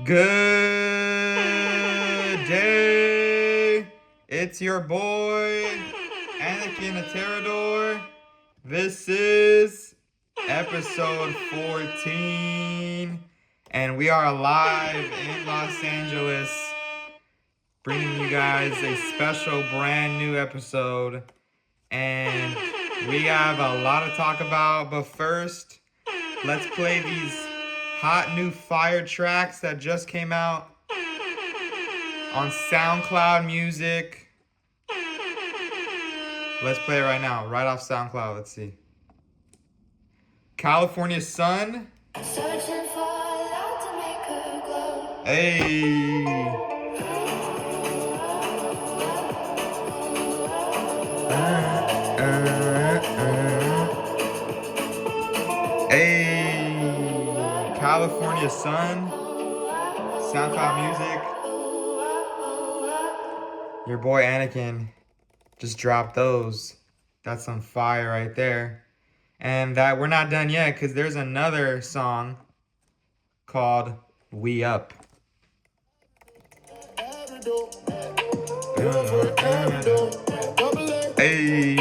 Good day. It's your boy, Anakin Aterador. This is episode 14, and we are live in Los Angeles, bringing you guys a special brand new episode. And we have a lot to talk about, but first, let's play these hot new fire tracks that just came out on SoundCloud Music. Let's play it right now, right off SoundCloud. Let's see. California Sun. Searching for love to make her glow. Hey. Hey. California Sun. SoundCloud Music. Your boy Anakin just dropped those. That's some fire right there. And that we're not done yet because there's another song called We Up. Hey.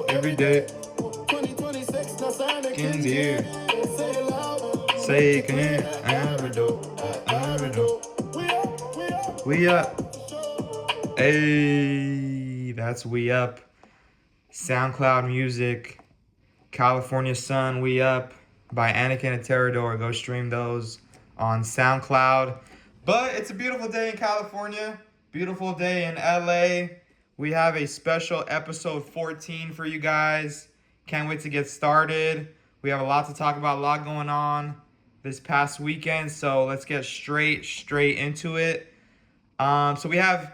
Every day. Can you say can We Up. Hey, that's We Up. SoundCloud Music, California Sun, We Up by Anakin Aterador. Go stream those on SoundCloud. But it's a beautiful day in California, beautiful day in LA. We have a special episode 14 for you guys. Can't wait to get started. We have a lot to talk about, a lot going on this past weekend. So let's get straight into it. So we have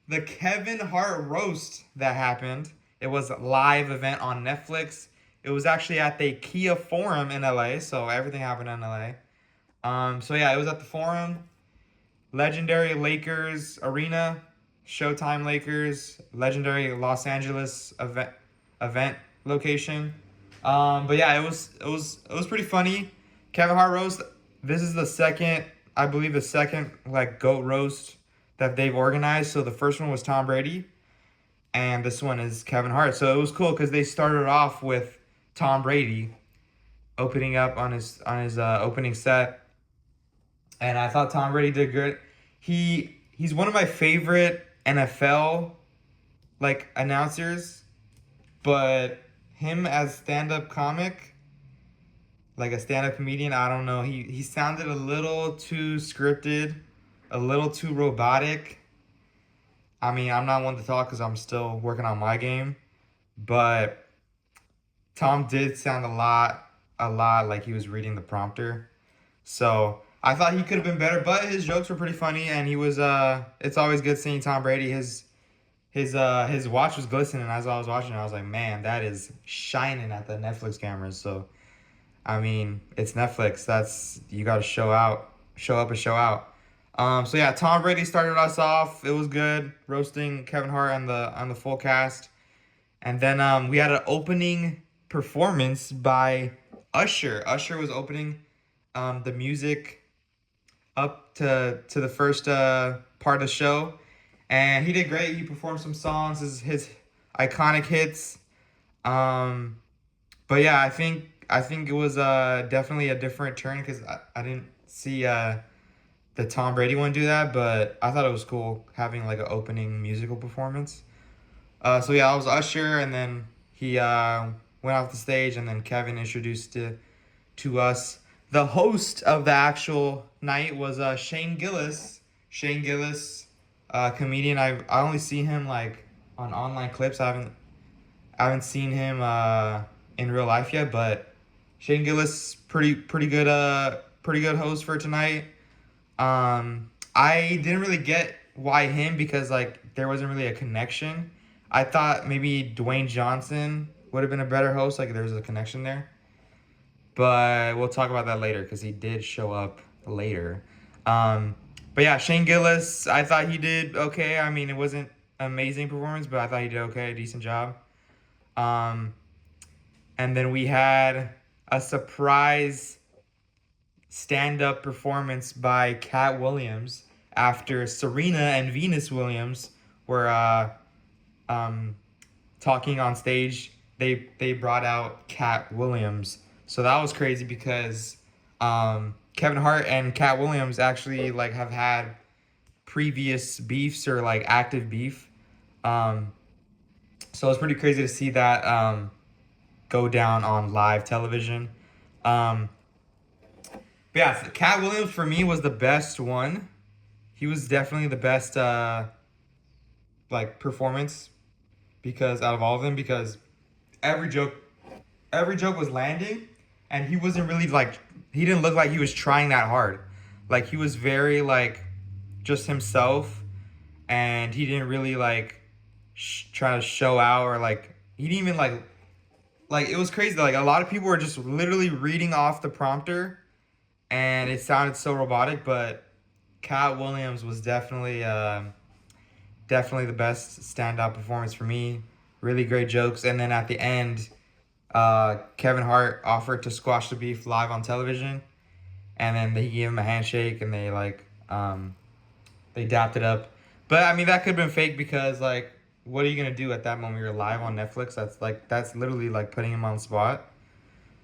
the Kevin Hart roast that happened. It was a live event on Netflix. It was actually at the Kia Forum in LA, so everything happened in LA. So yeah, it was at the Forum. Legendary Lakers Arena, Showtime Lakers, legendary Los Angeles event location. But yeah, it was pretty funny. Kevin Hart roast. This is the second like GOAT roast that they've organized. So the first one was Tom Brady, and this one is Kevin Hart. So it was cool because they started off with Tom Brady opening up on his opening set, and I thought Tom Brady did good. He's one of my favorite NFL like announcers, but him as stand-up comic, like a stand-up comedian, I don't know. He sounded a little too scripted, a little too robotic. I mean, I'm not one to talk because I'm still working on my game, but Tom did sound a lot like he was reading the prompter. So I thought he could have been better, but his jokes were pretty funny, and he was it's always good seeing Tom Brady. His watch was glistening as I was watching it. I was like, man, that is shining at the Netflix cameras. So I mean, it's Netflix. You got to show up and show out. So yeah, Tom Brady started us off. It was good, roasting Kevin Hart on the full cast, and then we had an opening performance by Usher. Usher was opening the music up to the first part of the show, and he did great. He performed some songs, his iconic hits. But yeah, I think it was definitely a different turn because I didn't see the Tom Brady one do that, but I thought it was cool having like an opening musical performance. So yeah, I was Usher, and then he went off the stage, and then Kevin introduced to us. The host of the actual night was Shane Gillis. Shane Gillis, comedian. I only see him like on online clips. I haven't seen him in real life yet, but Shane Gillis pretty good host for tonight. I didn't really get why him because like there wasn't really a connection. I thought maybe Dwayne Johnson would have been a better host, like there's a connection there. But we'll talk about that later because he did show up later. But yeah, Shane Gillis, I thought he did okay. I mean, it wasn't an amazing performance, but I thought he did okay, decent job. And then we had a surprise stand-up performance by Cat Williams after Serena and Venus Williams were um, talking on stage. They brought out Cat Williams, so that was crazy because Kevin Hart and Cat Williams actually like have had previous beefs or like active beef. Um, so it's pretty crazy to see that go down on live television. Um, but yeah, Cat Williams for me was the best one. He was definitely the best like performance because out of all of them because every joke every joke was landing and he wasn't really like he didn't look like he was trying that hard. Like he was very like just himself and he didn't really like try to show out or like he didn't even like it was crazy. Like a lot of people were just literally reading off the prompter and it sounded so robotic, but Cat Williams was definitely the best standout performance for me. Really great jokes, and then at the end, Kevin Hart offered to squash the beef live on television, and then they gave him a handshake, and they dapped it up. But I mean, that could have been fake because like, what are you gonna do at that moment? You're live on Netflix. That's literally like putting him on the spot.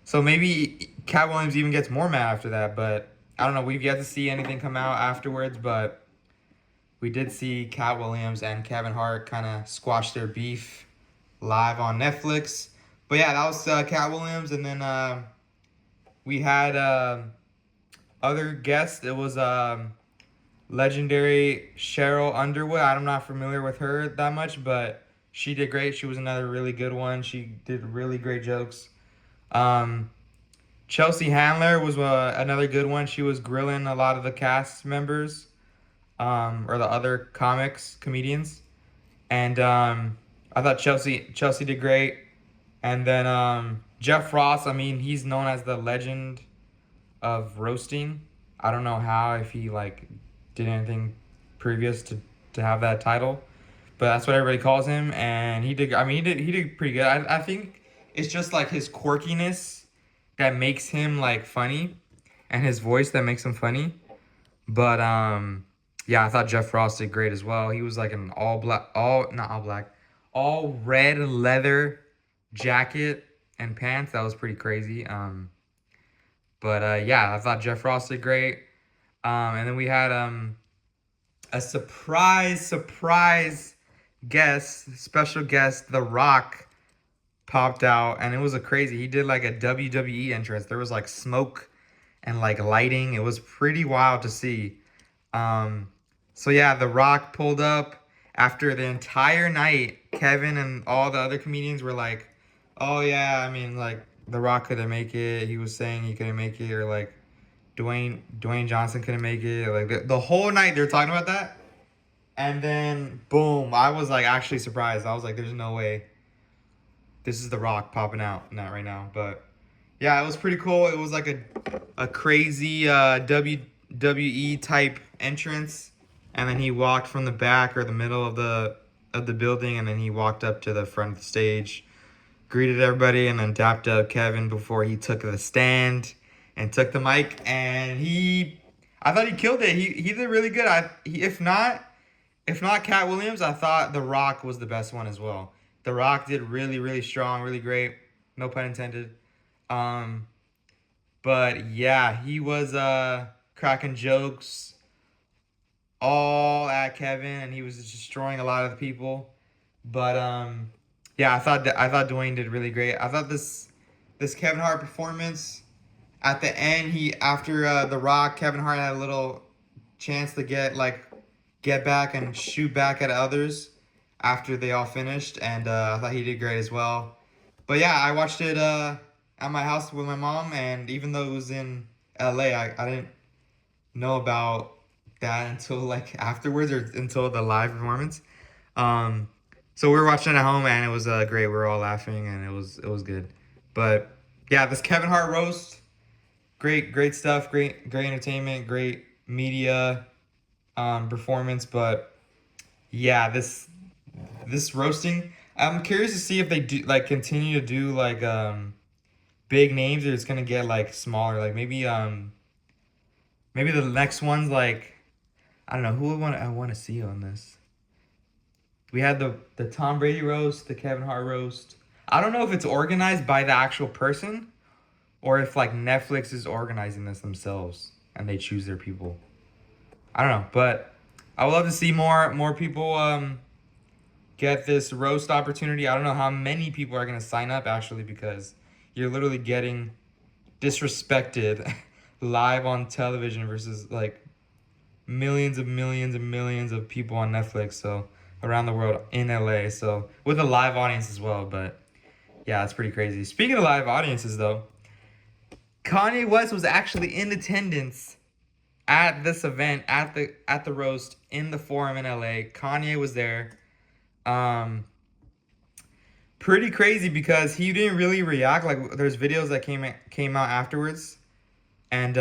So maybe Cat Williams even gets more mad after that. But I don't know. We've yet to see anything come out afterwards, but we did see Cat Williams and Kevin Hart kind of squash their beef live on Netflix. But yeah, that was Cat Williams, and then we had other guests. It was legendary Cheryl Underwood. I'm not familiar with her that much, but she did great. She was another really good one. She did really great jokes. Um, Chelsea Handler was another good one. She was grilling a lot of the cast members or the other comedians. And I thought Chelsea did great. And then Jeff Ross, I mean, he's known as the legend of roasting. I don't know how if he like did anything previous to have that title, but that's what everybody calls him. And he did. I mean, he did pretty good. I think it's just like his quirkiness that makes him like funny, and his voice that makes him funny. But yeah, I thought Jeff Ross did great as well. He was like an all black, all not all black, all red leather jacket and pants. That was pretty crazy. But yeah, I thought Jeff Ross did great. And then we had a surprise guest, special guest, The Rock popped out, and it was a crazy. He did like a WWE entrance. There was like smoke and like lighting. It was pretty wild to see. Um, so yeah, The Rock pulled up after the entire night. Kevin and all the other comedians were like, "Oh yeah, I mean like The Rock couldn't make it. He was saying he couldn't make it, or like Dwayne Johnson couldn't make it. Like the whole night they're talking about that." And then boom, I was like actually surprised. I was like, "There's no way this is The Rock popping out not right now." But yeah, it was pretty cool. It was like a crazy WWE type entrance, and then he walked from the back or the middle of the building, and then he walked up to the front of the stage, greeted everybody, and then dapped up Kevin before he took the stand and took the mic. And I thought he killed it. He did really good. If not Cat Williams, I thought The Rock was the best one as well. The Rock did really, really strong, really great. No pun intended. Um, but yeah, he was cracking jokes all at Kevin, and he was destroying a lot of the people. But yeah, I thought Dwayne did really great. I thought this Kevin Hart performance at the end, he after The Rock, Kevin Hart had a little chance to get back and shoot back at others after they all finished, and I thought he did great as well. But yeah, I watched it at my house with my mom, and even though it was in LA, I didn't know about that until like afterwards or until the live performance. Um, so we were watching it at home, and it was great. We were all laughing, and it was good. But yeah, this Kevin Hart roast, great stuff, great entertainment, great media performance. But yeah, this roasting, I'm curious to see if they do like continue to do like big names or it's gonna get like smaller. Like maybe Maybe the next one's like, I don't know who I want to see on this. We had the Tom Brady roast, the Kevin Hart roast. I don't know if it's organized by the actual person or if like Netflix is organizing this themselves and they choose their people. I don't know, but I would love to see more people get this roast opportunity. I don't know how many people are gonna sign up actually because you're literally getting disrespected live on television versus like millions of people on Netflix. So around the world in LA. So with a live audience as well. But yeah, it's pretty crazy. Speaking of live audiences though, Kanye West was actually in attendance at this event at the roast in the Forum in LA. Kanye was there. Um, Pretty crazy because he didn't really react. Like there's videos that came out afterwards, and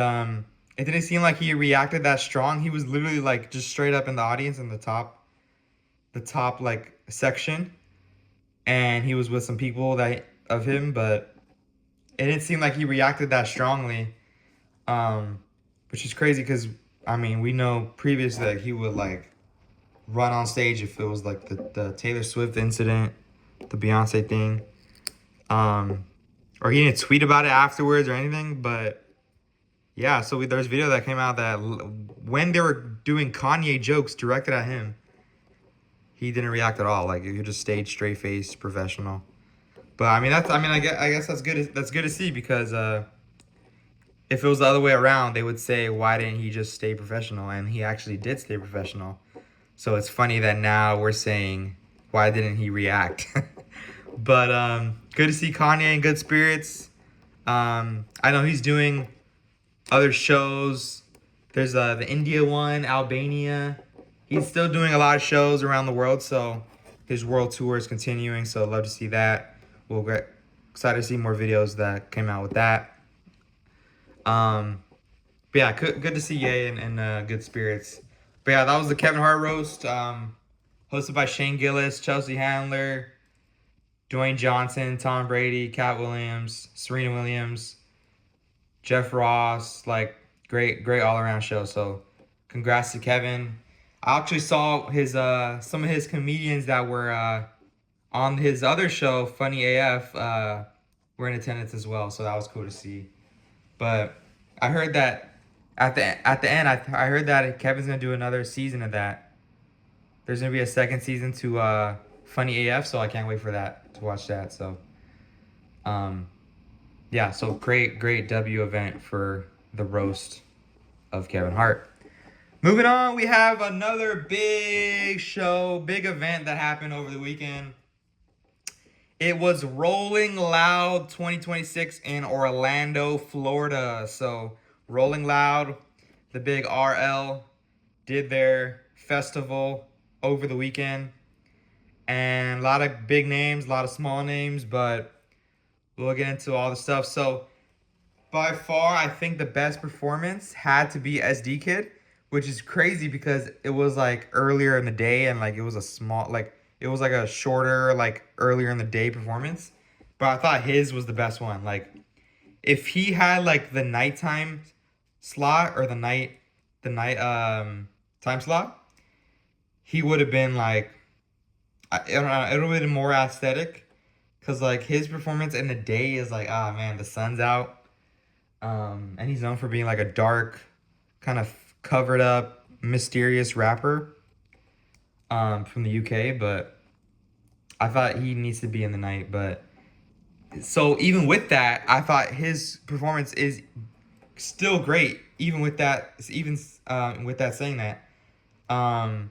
it didn't seem like he reacted that strong. He was literally like just straight up in the audience in the top like section, and he was with some people that of him, but it didn't seem like he reacted that strongly. Um, which is crazy because I mean we know previously that he would like run on stage if it was like the Taylor Swift incident, the Beyonce thing. Um, or he didn't tweet about it afterwards or anything, but yeah. So there's video that came out that when they were doing Kanye jokes directed at him, he didn't react at all. Like he just stayed straight faced, professional. But I mean I guess that's good to see because if it was the other way around, they would say why didn't he just stay professional? And he actually did stay professional. So it's funny that now we're saying why didn't he react? But good to see Kanye in good spirits. I know he's doing other shows. There's the India one, Albania. He's still doing a lot of shows around the world, so his world tour is continuing. So I'd love to see that. We'll get excited to see more videos that came out with that. But yeah, good to see Ye in good spirits. But yeah, that was the Kevin Hart roast, hosted by Shane Gillis, Chelsea Handler, Dwayne Johnson, Tom Brady, Cat Williams, Serena Williams, Jeff Ross. Like great all around show. So congrats to Kevin. I actually saw his some of his comedians that were on his other show, Funny AF, were in attendance as well. So that was cool to see. But I heard that at the end, I heard that Kevin's gonna do another season of that. There's gonna be a second season to Funny AF, so I can't wait for that to watch that. So, yeah, so great W event for the roast of Kevin Hart. Moving on, we have another big show, big event that happened over the weekend. It was Rolling Loud 2026 in Orlando, Florida. So, Rolling Loud, the big RL, did their festival over the weekend. And a lot of big names, a lot of small names, but we'll get into all the stuff. So, by far, I think the best performance had to be SD Kid, which is crazy because it was like earlier in the day and like it was a small, like it was like a shorter, like earlier in the day performance. But I thought his was the best one. Like, if he had like the nighttime slot or the night time slot, he would have been like, I don't know, it would have been more aesthetic. Cause like his performance in the day is like, ah man, the sun's out. And he's known for being like a dark, kind of covered up, mysterious rapper. From the UK, but I thought he needs to be in the night. But so even with that, I thought his performance is still great. Even with that, with that saying that. Um,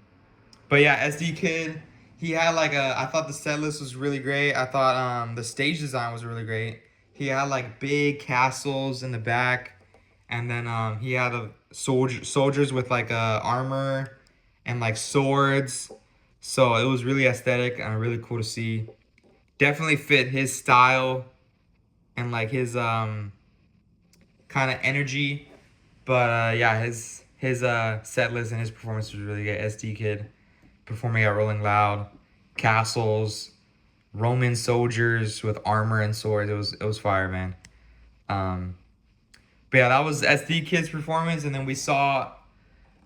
but yeah, SD Kid, he had like a. I thought the set list was really great. I thought the stage design was really great. He had like big castles in the back, and then he had a soldiers with like armor and like swords. So it was really aesthetic and really cool to see. Definitely fit his style and like his kind of energy. But yeah, his set list and his performance was really good. SD Kid performing at Rolling Loud, castles, Roman soldiers with armor and swords. It was fire, man. Um, But yeah, that was SD Kid's performance, and then we saw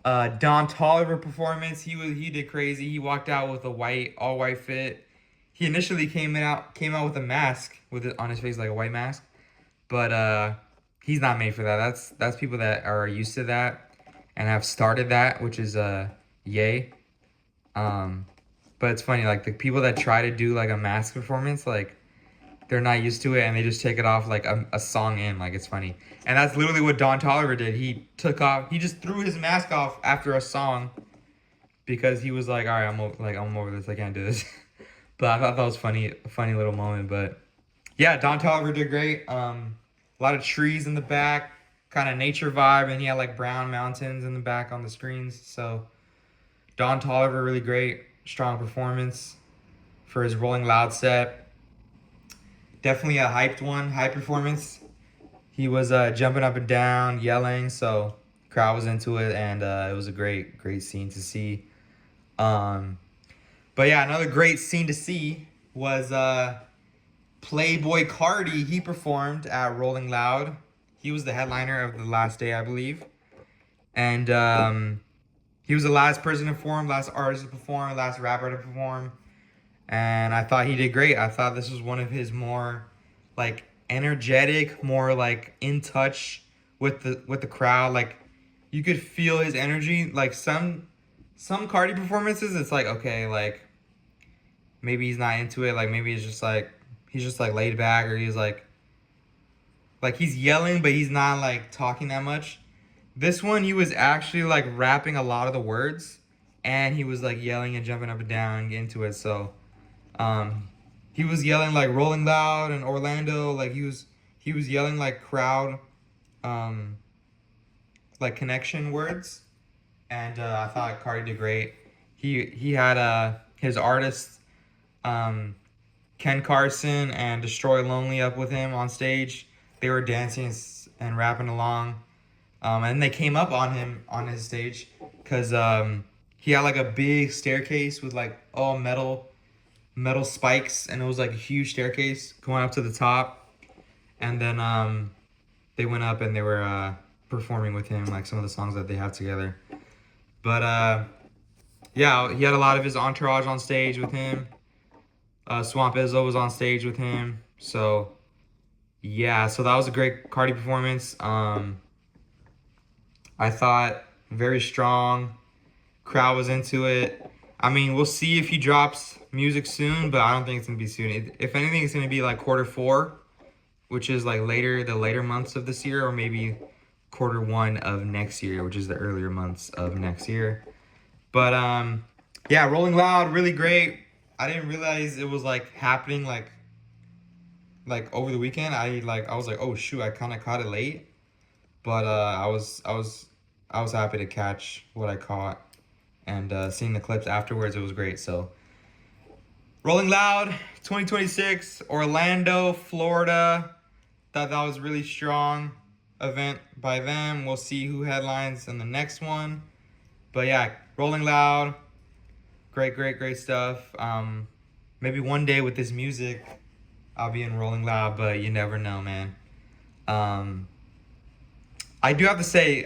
Don Toliver performance. He did crazy. He walked out with a all white fit. He initially came out with a mask with it on his face, like a white mask, but he's not made for that. That's people that are used to that and have started that, which is yay. Um, but it's funny, like the people that try to do like a mask performance, like they're not used to it and they just take it off like a song in. Like it's funny, and that's literally what Don Toliver did. He just threw his mask off after a song because he was like, all right, I'm over this. I can't do this. But I thought that was funny, a funny little moment. But yeah, Don Toliver did great. A lot of trees in the back, kind of nature vibe, and he had like brown mountains in the back on the screens. So Don Toliver really great, strong performance for his Rolling Loud set. Definitely a hyped one, high performance. He was jumping up and down, yelling, so crowd was into it, and it was a great scene to see. Um, but yeah, another great scene to see was Playboy Cardi. He performed at Rolling Loud. He was the headliner of the last day, I believe, and he was the last person to perform, last artist to perform, last rapper to perform, and I thought he did great. I thought this was one of his more like energetic, more like in touch with the crowd. Like you could feel his energy. Like some Cardi performances, it's like okay, like maybe he's not into it. Like maybe it's just like he's just like laid back, or he's like he's yelling, but he's not like talking that much. This one, he was actually like rapping a lot of the words, and he was like yelling and jumping up and down and getting into it. So, he was yelling like Rolling Loud and Orlando. Like he was yelling like crowd, um, like connection words, and I thought Cardi did great. He had his artists, Ken Carson and Destroy Lonely up with him on stage. They were dancing and rapping along. And they came up on him on his stage because he had like a big staircase with like all metal spikes, and it was like a huge staircase going up to the top. And then they went up and they were performing with him like some of the songs that they have together. But yeah, he had a lot of his entourage on stage with him. Swamp Izzo was on stage with him. So yeah, so that was a great Cardi performance. I thought very strong. Crowd was into it. I mean, we'll see if he drops music soon, but I don't think it's gonna be soon. If anything, it's gonna be like quarter 4, which is like the later months of this year, or maybe quarter 1 of next year, which is the earlier months of next year. But yeah, Rolling Loud, really great. I didn't realize it was like happening like over the weekend. I was like, oh shoot, I kind of caught it late. But I was happy to catch what I caught, and seeing the clips afterwards, it was great. So Rolling Loud 2026, Orlando, Florida. Thought that was really strong event by them. We'll see who headlines in the next one. But yeah, Rolling Loud, great stuff. Maybe one day with this music, I'll be in Rolling Loud, but you never know, man. I do have to say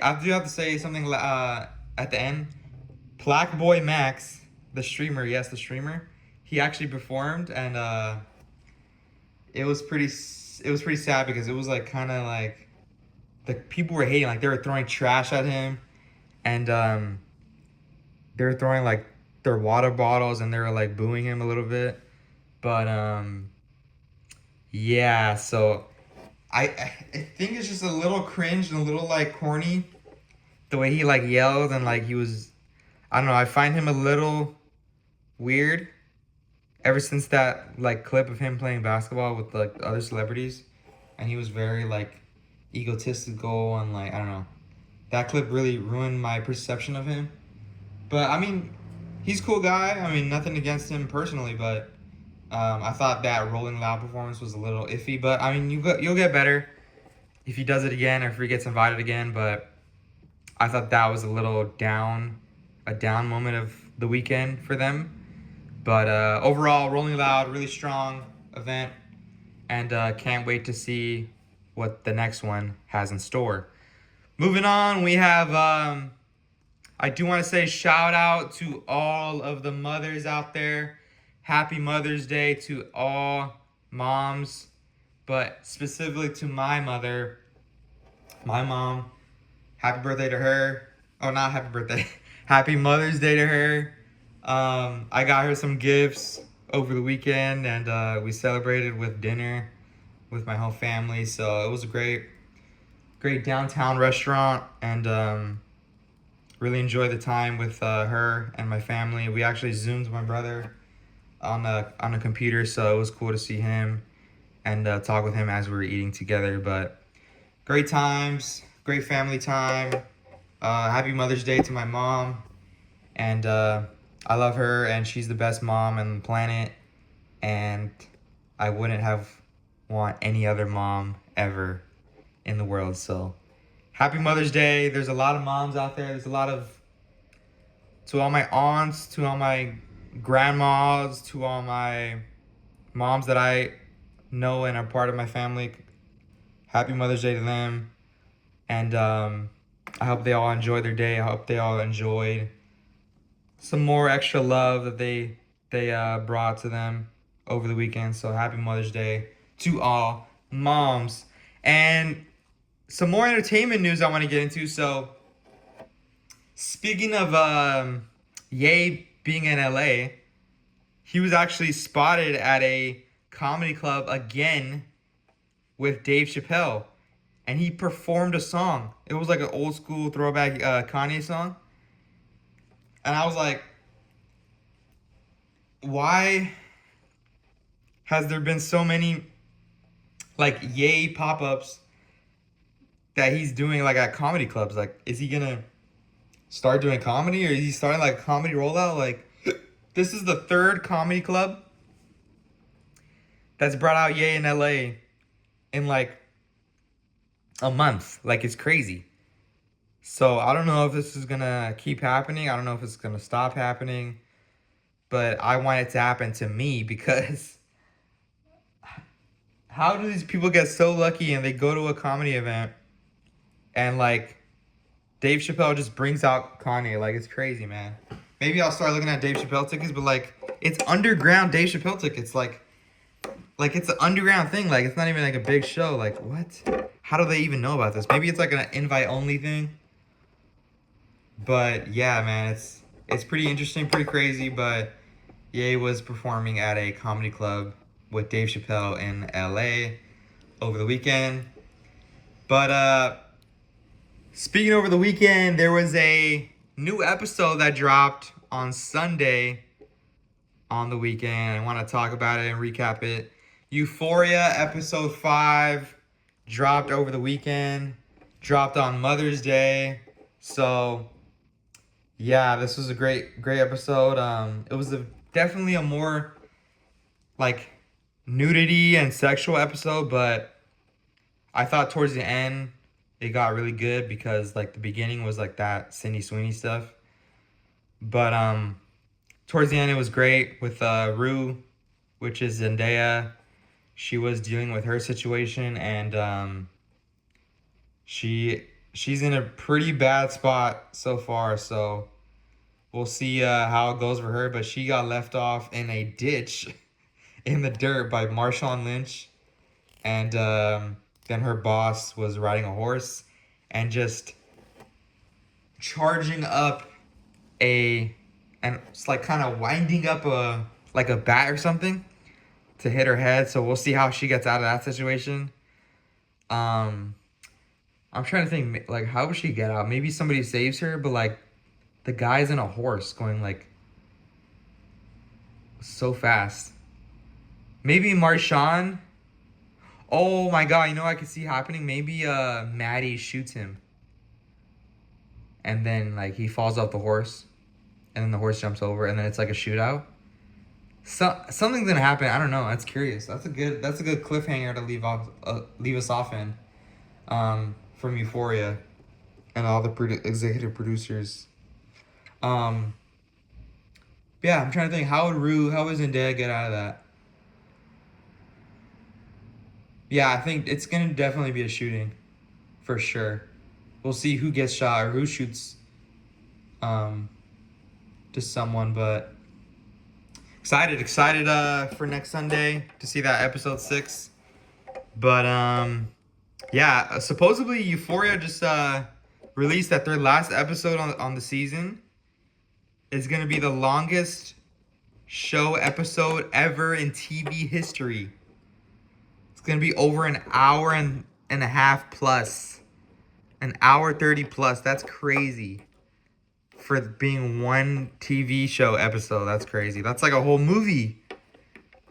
something at the end. Black Boy Max, the streamer, yes, the streamer, he actually performed, and it was pretty sad because it was like kind of like the people were hating, like they were throwing trash at him, and they were throwing like their water bottles, and they were like booing him a little bit, but yeah, so I think it's just a little cringe and a little like corny the way he like yelled, and like he was, I don't know, I find him a little weird ever since that like clip of him playing basketball with like other celebrities, and he was very like egotistical, and like I don't know, that clip really ruined my perception of him. But I mean, he's a cool guy. I mean, nothing against him personally, but I thought that Rolling Loud performance was a little iffy. But I mean, you'll get better if he does it again, or if he gets invited again. But I thought that was a down moment of the weekend for them. But overall, Rolling Loud, really strong event, and can't wait to see what the next one has in store. Moving on, we have I do want to say shout out to all of the mothers out there. Happy Mother's Day to all moms, but specifically to my mother, my mom. Happy birthday to her. Oh, not happy birthday. Happy Mother's Day to her. I got her some gifts over the weekend, and we celebrated with dinner with my whole family. So it was a great downtown restaurant, and really enjoyed the time with her and my family. We actually zoomed my brother on a computer, so it was cool to see him and talk with him as we were eating together. But great times, great family time. Happy Mother's Day to my mom, and I love her, and she's the best mom on the planet, and I wouldn't have want any other mom ever in the world. So happy Mother's Day. There's a lot of moms out there. There's a lot of, to all my aunts, to all my grandmas, to all my moms that I know and are part of my family. Happy Mother's Day to them. And I hope they all enjoy their day. I hope they all enjoyed some more extra love that they brought to them over the weekend. So happy Mother's Day to all moms. And some more entertainment news I want to get into. So speaking of Ye being in LA, he was actually spotted at a comedy club again with Dave Chappelle, and he performed a song. It was like an old school throwback Kanye song. And I was like, why has there been so many like Ye pop-ups that he's doing like at comedy clubs? Like, is he gonna start doing comedy, or is he starting like a comedy rollout? Like, this is the third comedy club that's brought out Ye in LA in like a month. Like, it's crazy. So I don't know if this is gonna keep happening. I don't know if it's gonna stop happening, but I want it to happen to me, because how do these people get so lucky and they go to a comedy event and like Dave Chappelle just brings out Kanye? Like, it's crazy, man. Maybe I'll start looking at Dave Chappelle tickets, but like, it's underground Dave Chappelle tickets. Like it's an underground thing. Like, it's not even like a big show. Like, what? How do they even know about this? Maybe it's like an invite only thing. But yeah, man, it's pretty interesting, pretty crazy. But Ye was performing at a comedy club with Dave Chappelle in LA over the weekend. But speaking over the weekend, there was a new episode that dropped on Sunday on the weekend. I want to talk about it and recap it. Euphoria episode 5 dropped over the weekend, dropped on Mother's Day. So yeah, this was a great episode. It was definitely a more like nudity and sexual episode, but I thought towards the end it got really good, because like the beginning was like that Sydney Sweeney stuff, but towards the end it was great with Rue, which is Zendaya. She was dealing with her situation, and she's in a pretty bad spot so far. So we'll see how it goes for her. But she got left off in a ditch in the dirt by Marshawn Lynch, and then her boss was riding a horse and just charging up and it's like kind of winding up a bat or something to hit her head. So we'll see how she gets out of that situation. I'm trying to think, like, how would she get out? Maybe somebody saves her, but like the guy's in a horse going like so fast. Maybe Marshawn. Oh my god, you know what I could see happening? Maybe Maddie shoots him, and then like he falls off the horse, and then the horse jumps over, and then it's like a shootout. Something's gonna happen. I don't know. That's curious. That's a good cliffhanger to leave us off in, from Euphoria, and all the executive producers. Yeah, I'm trying to think. How would Zendaya get out of that? Yeah, I think it's gonna definitely be a shooting, for sure. We'll see who gets shot or who shoots um to someone, but excited for next Sunday to see that episode 6. But yeah, supposedly Euphoria just released that their last episode on the season is gonna be the longest show episode ever in TV history. It's gonna be over an hour and a half plus. An hour 30 plus. That's crazy. For being one TV show episode. That's crazy. That's like a whole movie.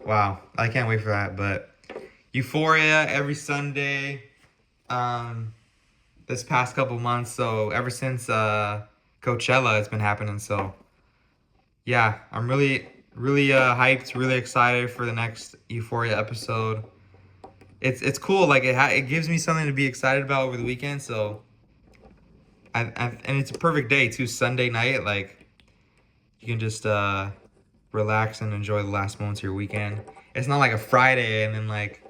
Wow. I can't wait for that. But Euphoria every Sunday. This past couple months. So ever since Coachella, it's been happening. So yeah, I'm really hyped, really excited for the next Euphoria episode. It's cool. Like it gives me something to be excited about over the weekend. So and it's a perfect day too. Sunday night, like you can just relax and enjoy the last moments of your weekend. It's not like a Friday and then like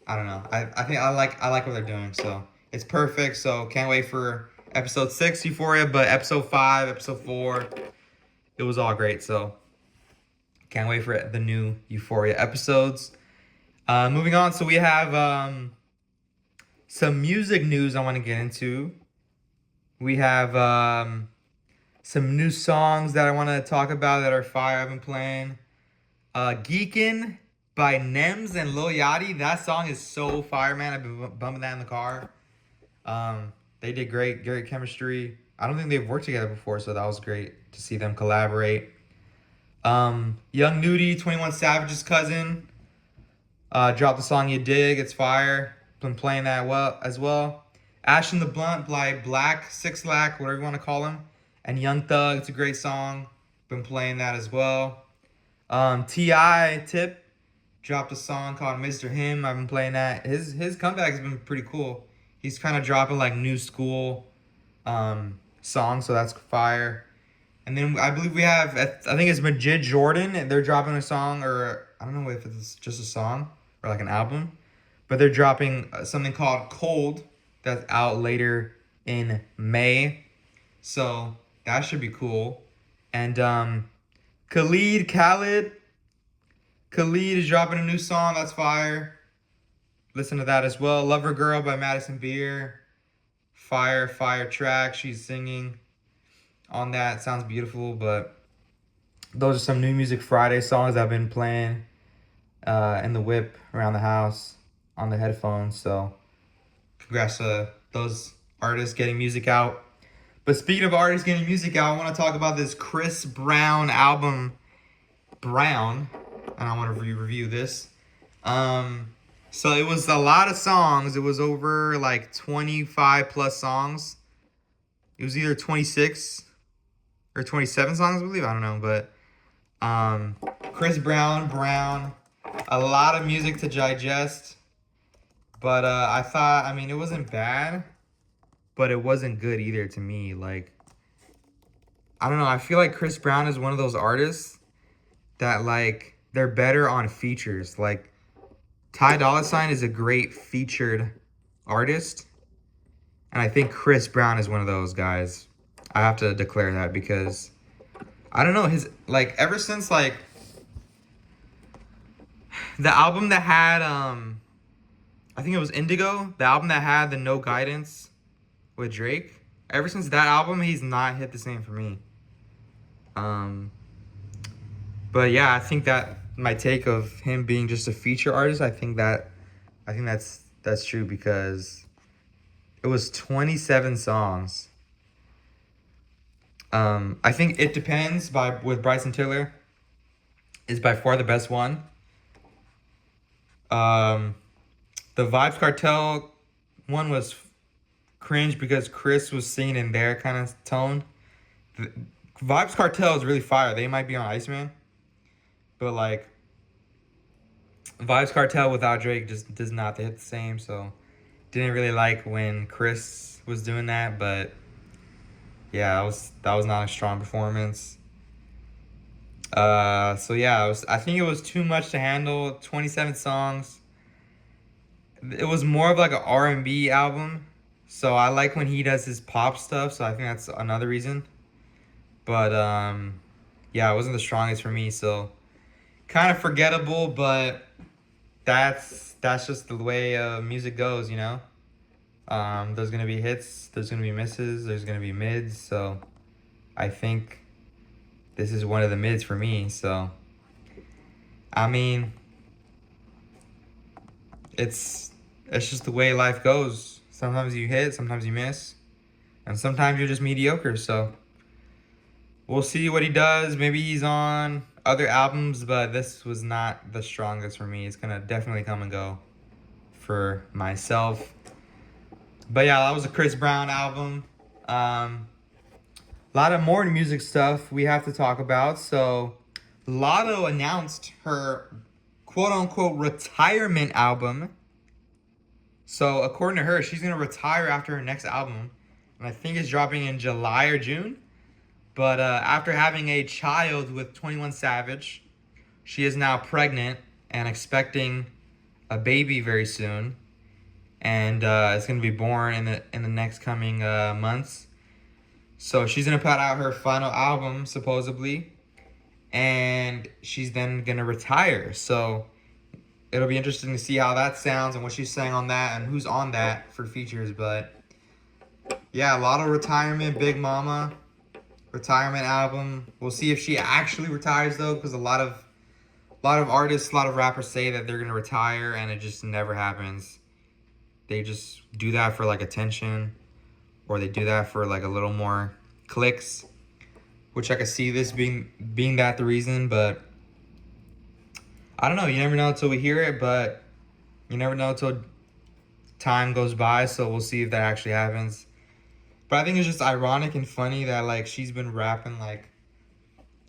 I don't know. I think I like what they're doing. So it's perfect. So can't wait for episode 6 Euphoria, but episode 5, episode 4, it was all great. So can't wait for the new Euphoria episodes. Moving on, so we have some music news I want to get into. We have some new songs that I want to talk about that are fire. I've been playing. Geekin' by Nems and Lil Yachty. That song is so fire, man. I've been bumping that in the car. They did great chemistry. I don't think they've worked together before, so that was great to see them collaborate. Young Nudie, 21 Savage's cousin, dropped the song You Dig. It's fire. Been playing that well as well. Ash and the Blunt by Black, Six Lack, whatever you want to call him. And Young Thug, it's a great song. Been playing that as well. T.I. Tip dropped a song called Mr. Him. I've been playing that. His comeback has been pretty cool. He's kind of dropping like new school songs, so that's fire. And then I believe we have, I think it's Majid Jordan, and they're dropping a song, or I don't know if it's just a song or like an album, but they're dropping something called Cold that's out later in May. So that should be cool. And Khalid is dropping a new song. That's fire. Listen to that as well. Lover Girl by Madison Beer. Fire track. She's singing on that. Sounds beautiful. But those are some new Music Friday songs I've been playing in the whip around the house on the headphones. So congrats to those artists getting music out. But speaking of artists getting music out, I want to talk about this Chris Brown album, Brown, and I want to review this. So it was a lot of songs. It was over like 25 plus songs. It was either 26 or 27 songs, I believe. I don't know, but Chris Brown, a lot of music to digest. But I thought, I mean, it wasn't bad, but it wasn't good either to me. Like, I don't know. I feel like Chris Brown is one of those artists that like they're better on features. Like Ty Dolla $ign is a great featured artist, and I think Chris Brown is one of those guys. I have to declare that because I don't know his like ever since like the album that had I think it was Indigo, the album that had the No Guidance with Drake. Ever since that album, he's not hit the same for me. But yeah, I think that my take of him being just a feature artist, I think that's true because it was 27 songs. I think It Depends with Bryson Tiller is by far the best one. The Vibes Cartel one was cringe because Chris was singing in their kind of tone. The Vibes Cartel is really fire. They might be on Iceman, but like Vibes Cartel without Drake just does not hit the same. So didn't really like when Chris was doing that, but yeah, that was not a strong performance. So yeah, I think it was too much to handle. 27 songs. It was more of like an R&B album. So I like when he does his pop stuff, so I think that's another reason. But yeah, it wasn't the strongest for me, so kind of forgettable, but that's just the way music goes, you know. There's gonna be hits, there's gonna be misses, there's gonna be mids. So I think this is one of the mids for me. So I mean, it's it's just the way life goes. Sometimes you hit, sometimes you miss, and sometimes you're just mediocre. So we'll see what he does. Maybe he's on other albums, but this was not the strongest for me. It's gonna definitely come and go for myself. But yeah, that was a Chris Brown album. A lot of more music stuff we have to talk about. So, Lotto announced her quote unquote retirement album. So, according to her, she's going to retire after her next album. And I think it's dropping in July or June. But after having a child with 21 Savage, she is now pregnant and expecting a baby very soon. And it's going to be born in the next coming months. So she's gonna put out her final album supposedly, and she's then gonna retire. So it'll be interesting to see how that sounds and what she's saying on that and who's on that for features. But yeah, a lot of retirement, Big Mama retirement album. We'll see if she actually retires though, because a lot of artists, a lot of rappers say that they're gonna retire, and it just never happens. They just do that for like attention, or they do that for like a little more clicks, which I could see this being that the reason. But I don't know. You never know until we hear it, but you never know until time goes by. So we'll see if that actually happens. But I think it's just ironic and funny that like she's been rapping like,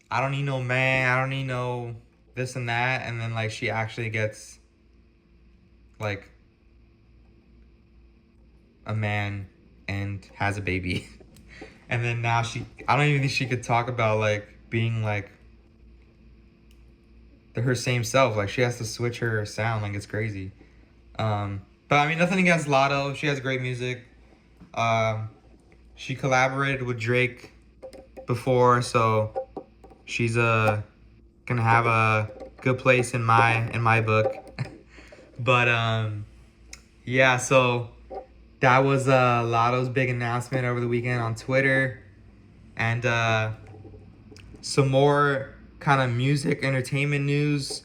I don't need no man, I don't need no this and that, and then like she actually gets like a man and has a baby. And then now I don't even think she could talk about like being like her same self. Like she has to switch her sound. Like it's crazy. But I mean, nothing against Lotto. She has great music. She collaborated with Drake before, so she's gonna have a good place in my book. But yeah, so that was Lotto's big announcement over the weekend on Twitter. And some more kind of music entertainment news.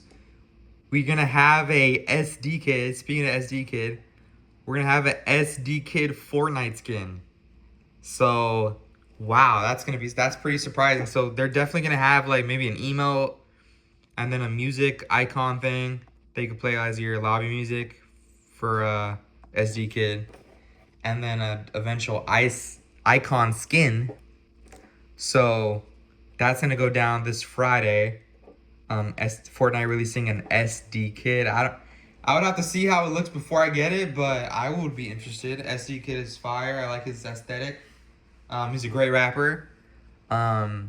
We're going to have a SD Kid. Speaking of SD Kid, we're going to have a SD Kid Fortnite skin. So, wow, that's pretty surprising. So, they're definitely going to have like maybe an emote and then a music icon thing that you can play as your lobby music for SD Kid. And then an eventual ice icon skin. So that's gonna go down this Friday. Fortnite releasing an SD Kid. I would have to see how it looks before I get it, but I would be interested. SD Kid is fire. I like his aesthetic. He's a great rapper. But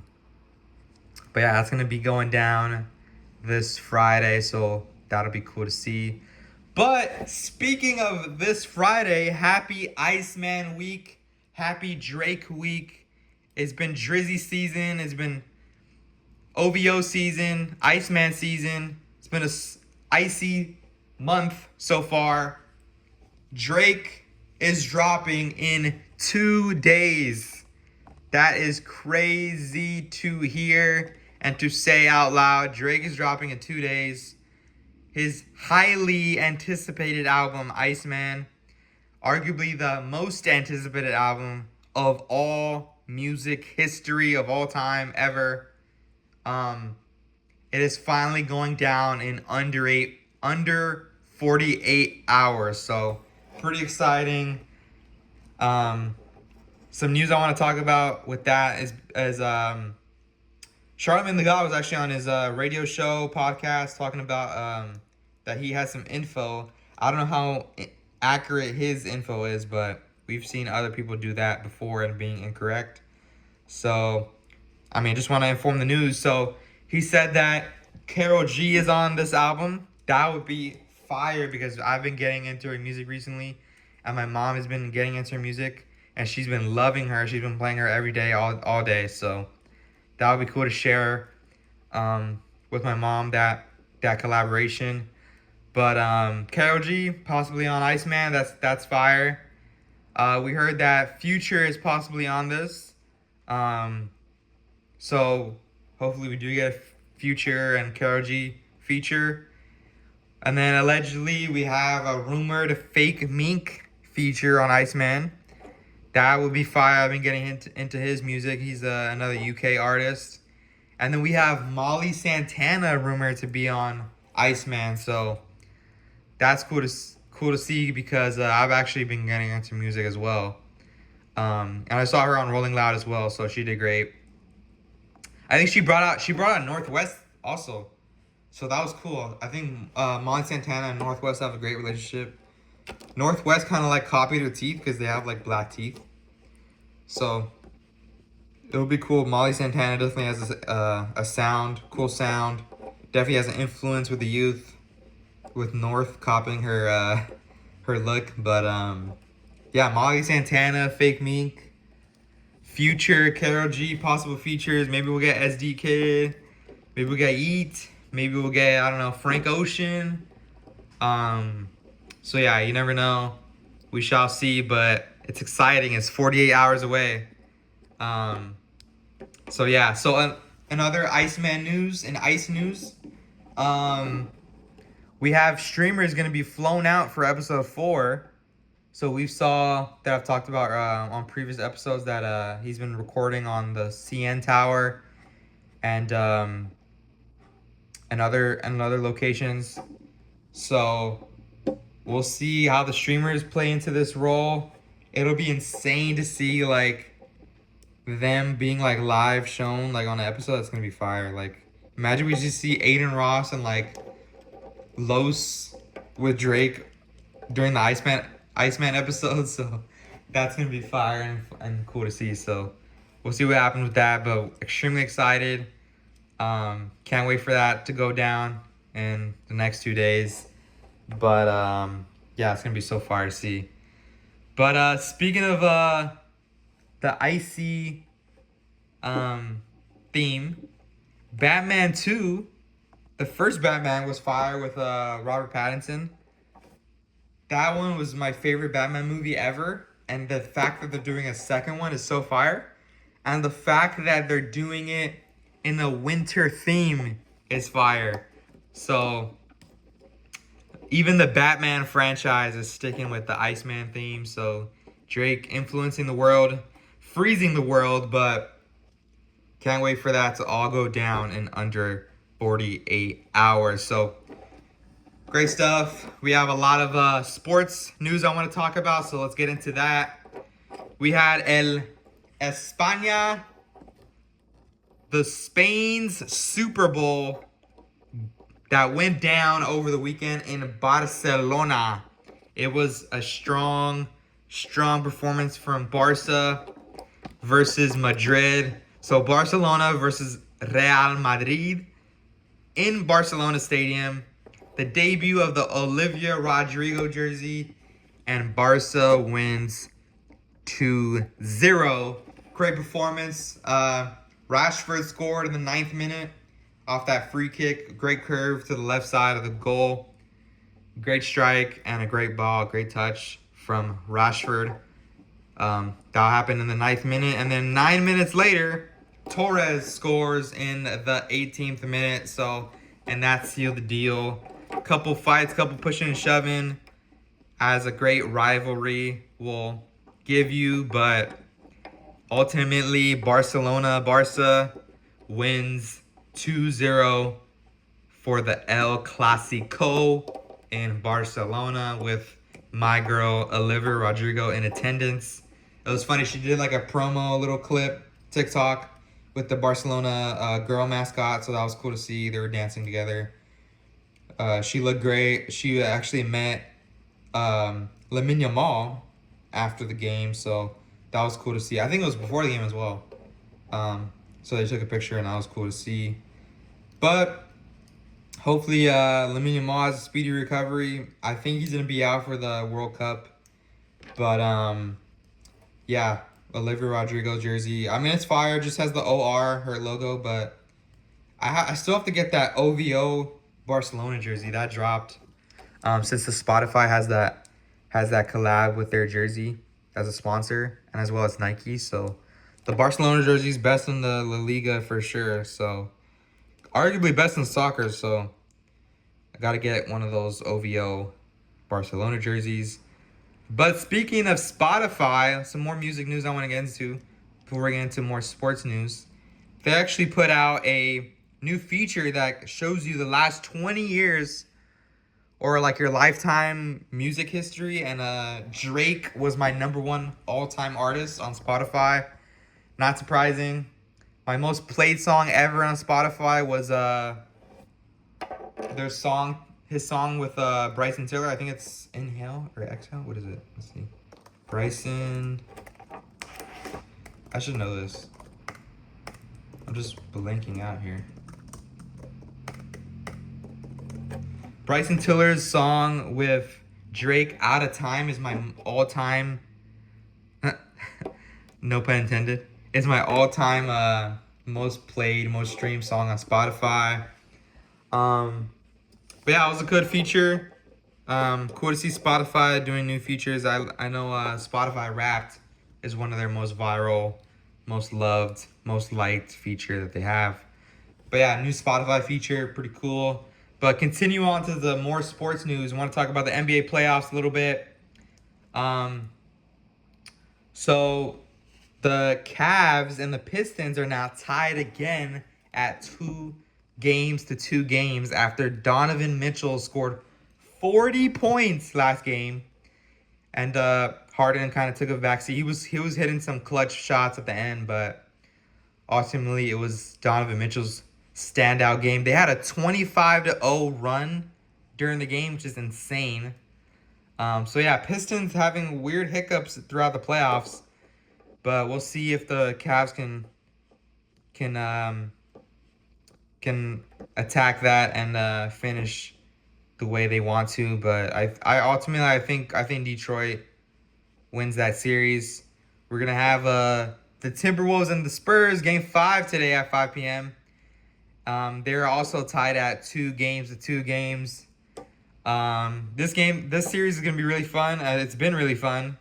yeah, that's gonna be going down this Friday, so that'll be cool to see. But speaking of this Friday, happy Iceman week, happy Drake week. It's been Drizzy season, it's been OVO season, Iceman season. It's been a icy month so far. Drake is dropping in 2 days. That is crazy to hear and to say out loud. Drake is dropping in 2 days. His highly anticipated album, Iceman, arguably the most anticipated album of all music history of all time ever. It is finally going down in under 48 hours. So pretty exciting. Some news I want to talk about with that is Charlamagne the God was actually on his radio show podcast talking about that he has some info. I don't know how accurate his info is, but we've seen other people do that before and being incorrect. So, I mean, just want to inform the news. So, he said that Karol G is on this album. That would be fire because I've been getting into her music recently, and my mom has been getting into her music, and she's been loving her. She's been playing her every day, all day. So that would be cool to share with my mom, that collaboration. But Karol G possibly on Iceman. That's fire. We heard that Future is possibly on this. Um, so hopefully we do get a Future and Karol G feature. And then allegedly we have a rumored fake Mink feature on Iceman. That would be fire. I've been getting into his music. He's another UK artist. And then we have Molly Santana rumored to be on Iceman. So that's cool to see because I've actually been getting into music as well. And I saw her on Rolling Loud as well, so she did great. I think she brought out Northwest also, so that was cool. I think Molly Santana and Northwest have a great relationship. Northwest kind of like copied her teeth because they have like black teeth, so it would be cool. Molly Santana definitely has a cool sound. Definitely has an influence with the youth, with North copying her her look. But yeah, Molly Santana, Fake Mink, Future, Karol G, possible features. Maybe we'll get SD Kid. Maybe we'll get Eat. Maybe we'll get, I don't know, Frank Ocean. So yeah, you never know. We shall see, but it's exciting. It's 48 hours away. So yeah, so another Iceman news, ice news. We have streamers gonna be flown out for episode 4. So we saw that I've talked about on previous episodes that he's been recording on the CN Tower and other locations. So we'll see how the streamers play into this role. It'll be insane to see like them being like live shown like on an episode. That's gonna be fire. Like imagine we just see Aiden Ross and like Los with Drake during the Iceman episode. So that's gonna be fire and cool to see. So we'll see what happens with that. But extremely excited. Can't wait for that to go down in the next 2 days. But yeah, it's gonna be so fire to see. But speaking of the icy theme, Batman 2, the first Batman was fire with Robert Pattinson. That one was my favorite Batman movie ever, and the fact that they're doing a second one is so fire, and the fact that they're doing it in a winter theme is fire. So even the Batman franchise is sticking with the Iceman theme. So Drake influencing the world, freezing the world, but can't wait for that to all go down in under 48 hours. So great stuff. We have a lot of sports news I want to talk about, so let's get into that. We had El España, the Spain's Super Bowl that went down over the weekend in Barcelona. It was a strong performance from Barca versus Madrid. So Barcelona versus Real Madrid in Barcelona Stadium. The debut of the Olivia Rodrigo jersey, and Barca wins 2-0. Great performance. Rashford scored in the 9th minute off that free kick. Great curve to the left side of the goal. Great strike and a great ball. Great touch from Rashford. That happened in the 9th minute. And then 9 minutes later, Torres scores in the 18th minute. And that sealed the deal. Couple fights, couple pushing and shoving, as a great rivalry will give you. But ultimately, Barca wins 2-0 for the El Clasico in Barcelona with my girl Olivia Rodrigo in attendance. It was funny. She did like a promo little clip, TikTok, with the Barcelona girl mascot. So that was cool to see. They were dancing together. She looked great. She actually met Lamine Yamal after the game. So that was cool to see. I think it was before the game as well. So they took a picture and that was cool to see. But Hopefully, Lamine Yamal's speedy recovery. I think he's gonna be out for the World Cup, but yeah, Olivia Rodrigo jersey. I mean, it's fire. Just has the OR, her logo, but I still have to get that OVO Barcelona jersey that dropped. Since the Spotify has that collab with their jersey as a sponsor, and as well as Nike. So the Barcelona jersey is best in the La Liga for sure. So arguably best in soccer. So I gotta get one of those OVO Barcelona jerseys. But speaking of Spotify, some more music news I want to get into before we get into more sports news. They actually put out a new feature that shows you the last 20 years or like your lifetime music history. And Drake was my number one all-time artist on Spotify. Not surprising. My most played song ever on Spotify was his song with Bryson Tiller. I think it's Inhale or Exhale. What is it? Let's see. Bryson. I should know this. I'm just blanking out here. Bryson Tiller's song with Drake, Out of Time, is my all-time, no pun intended, it's my all-time most played, most streamed song on Spotify. But yeah, it was a good feature. Cool to see Spotify doing new features. I know Spotify Wrapped is one of their most viral, most loved, most liked feature that they have. But yeah, new Spotify feature, pretty cool. But continue on to the more sports news. I want to talk about the NBA playoffs a little bit. So the Cavs and the Pistons are now tied again at 2 games after Donovan Mitchell scored 40 points last game. And Harden kind of took a backseat. He was hitting some clutch shots at the end, but ultimately it was Donovan Mitchell's standout game. They had a 25-0 run during the game, which is insane. So yeah, Pistons having weird hiccups throughout the playoffs, but we'll see if the Cavs can attack that and finish the way they want to. But I ultimately I think Detroit wins that series. We're gonna have the Timberwolves and the Spurs game 5 today at 5 p.m. They're also tied at 2 games to 2 games. This series is gonna be really fun. It's been really fun.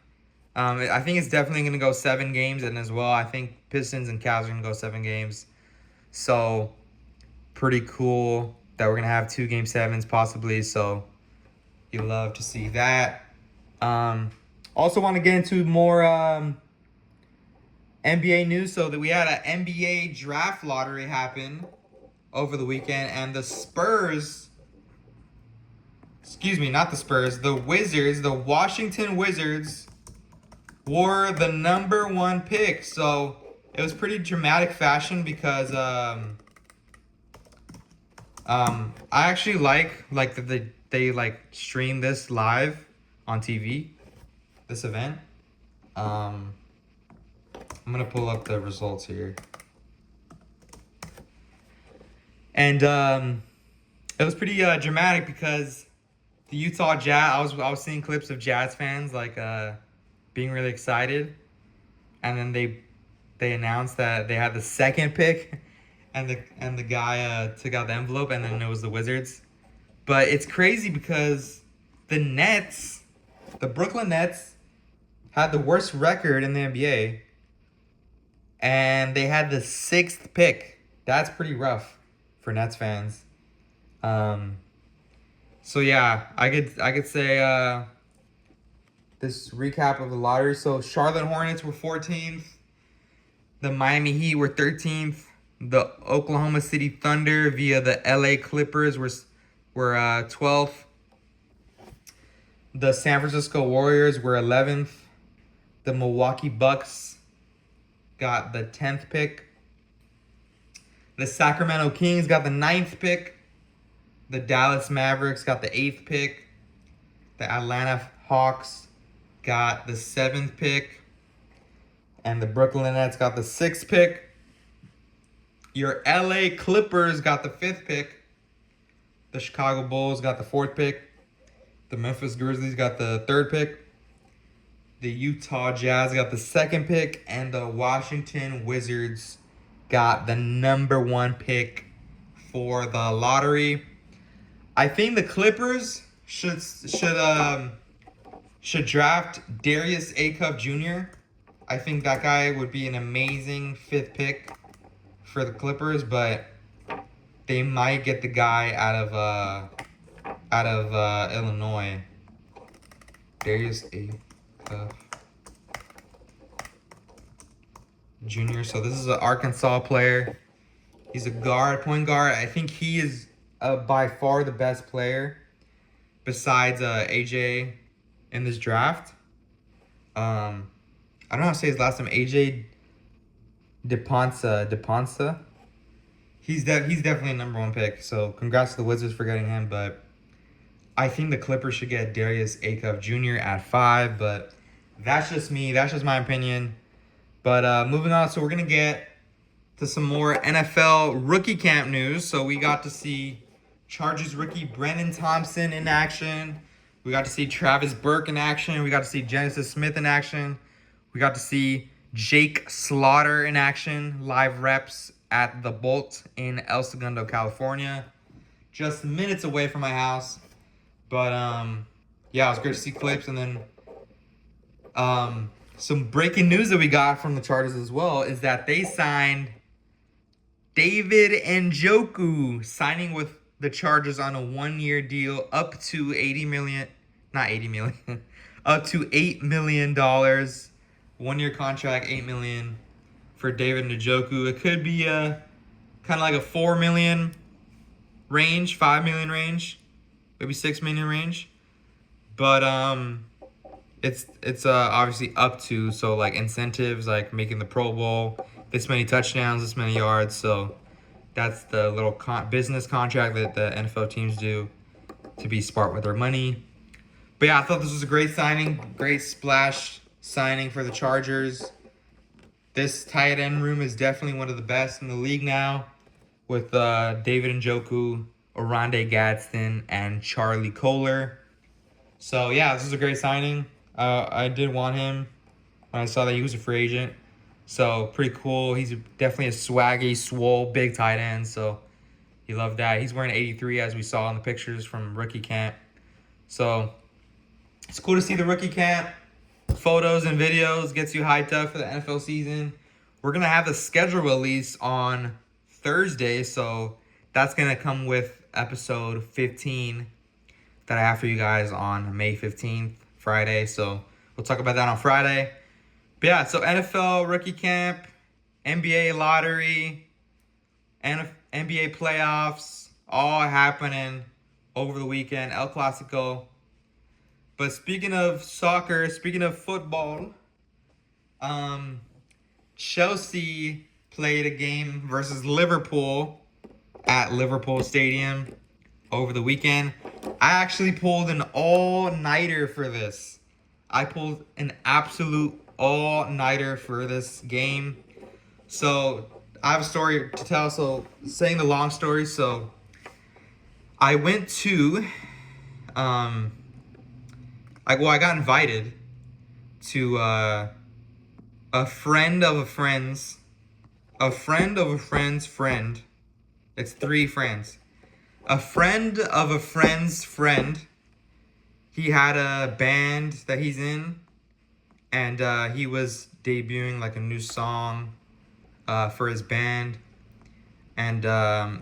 I think it's definitely gonna go 7 games, and as well, I think Pistons and Cavs are gonna go 7 games. So pretty cool that we're gonna have 2 game 7s possibly. So you love to see that. Also want to get into more NBA news. So that we had an NBA draft lottery happen over the weekend, and the Washington Wizards were the number 1 pick. So it was pretty dramatic fashion because I actually like that they like stream this live on TV, this event. I'm gonna pull up the results here. And it was pretty dramatic because the Utah Jazz. I was seeing clips of Jazz fans like being really excited, and then they announced that they had the 2nd pick, and the guy took out the envelope, and then it was the Wizards. But it's crazy because the Brooklyn Nets, had the worst record in the NBA, and they had the 6th pick. That's pretty rough for Nets fans. So yeah, I could say this recap of the lottery. So Charlotte Hornets were 14th, the Miami Heat were 13th, the Oklahoma City Thunder via the LA Clippers were 12th, the San Francisco Warriors were 11th, the Milwaukee Bucks got the 10th pick. The Sacramento Kings got the 9th pick. The Dallas Mavericks got the 8th pick. The Atlanta Hawks got the 7th pick. And the Brooklyn Nets got the 6th pick. Your LA Clippers got the 5th pick. The Chicago Bulls got the 4th pick. The Memphis Grizzlies got the 3rd pick. The Utah Jazz got the 2nd pick. And the Washington Wizards got the number 1 pick for the lottery. I think the Clippers should draft Darius Acuff Jr. I think that guy would be an amazing 5th pick for the Clippers, but they might get the guy out of Illinois. Darius Acuff Jr. So this is an Arkansas player. He's a point guard. I think he is by far the best player besides AJ in this draft. I don't know how to say his last name. AJ DePonsa. He's definitely a number 1 pick. So congrats to the Wizards for getting him. But I think the Clippers should get Darius Acuff Jr. at 5. But that's just me. That's just my opinion. But moving on. So we're gonna get to some more NFL rookie camp news. So we got to see Chargers rookie Brennan Thompson in action. We got to see Travis Burke in action. We got to see Genesis Smith in action. We got to see Jake Slaughter in action. Live reps at the Bolt in El Segundo, California. Just minutes away from my house. But, yeah, it was great to see clips. And then some breaking news that we got from the Chargers as well is that they signed David Njoku, signing with the Chargers on a 1-year deal up to $80 million. Not $80 million. Up to $8 million. 1-year contract, $8 million for David Njoku. It could be kind of like a $4 million range, $5 million range, maybe $6 million range. But it's obviously up to, so like incentives like making the Pro Bowl, this many touchdowns, this many yards. So that's the little business contract that the NFL teams do to be smart with their money. But yeah, I thought this was a great signing, great splash signing for the Chargers. This tight end room is definitely one of the best in the league now, with David Njoku, Oronde Gadsden, and Charlie Kohler. So yeah, this is a great signing. I did want him when I saw that he was a free agent. So pretty cool. He's definitely a swaggy, swole, big tight end. So you love that. He's wearing 83 as we saw in the pictures from rookie camp. So it's cool to see the rookie camp. Photos and videos gets you hyped up for the NFL season. We're going to have the schedule release on Thursday. So that's going to come with episode 15 that I have for you guys on May 15th, Friday. So we'll talk about that on Friday. But yeah, so NFL rookie camp, NBA lottery, and NBA playoffs, all happening over the weekend. El Clasico. But speaking of soccer, speaking of football, Chelsea played a game versus Liverpool at Liverpool Stadium over the weekend. I actually pulled an all-nighter for this. I pulled an absolute all-nighter for this game. So I have a story to tell. So saying the long story, so I went to I got invited to a friend of a friend's friend. It's 3 friends. A friend of a friend's friend. He had a band that he's in, and he was debuting like a new song for his band, and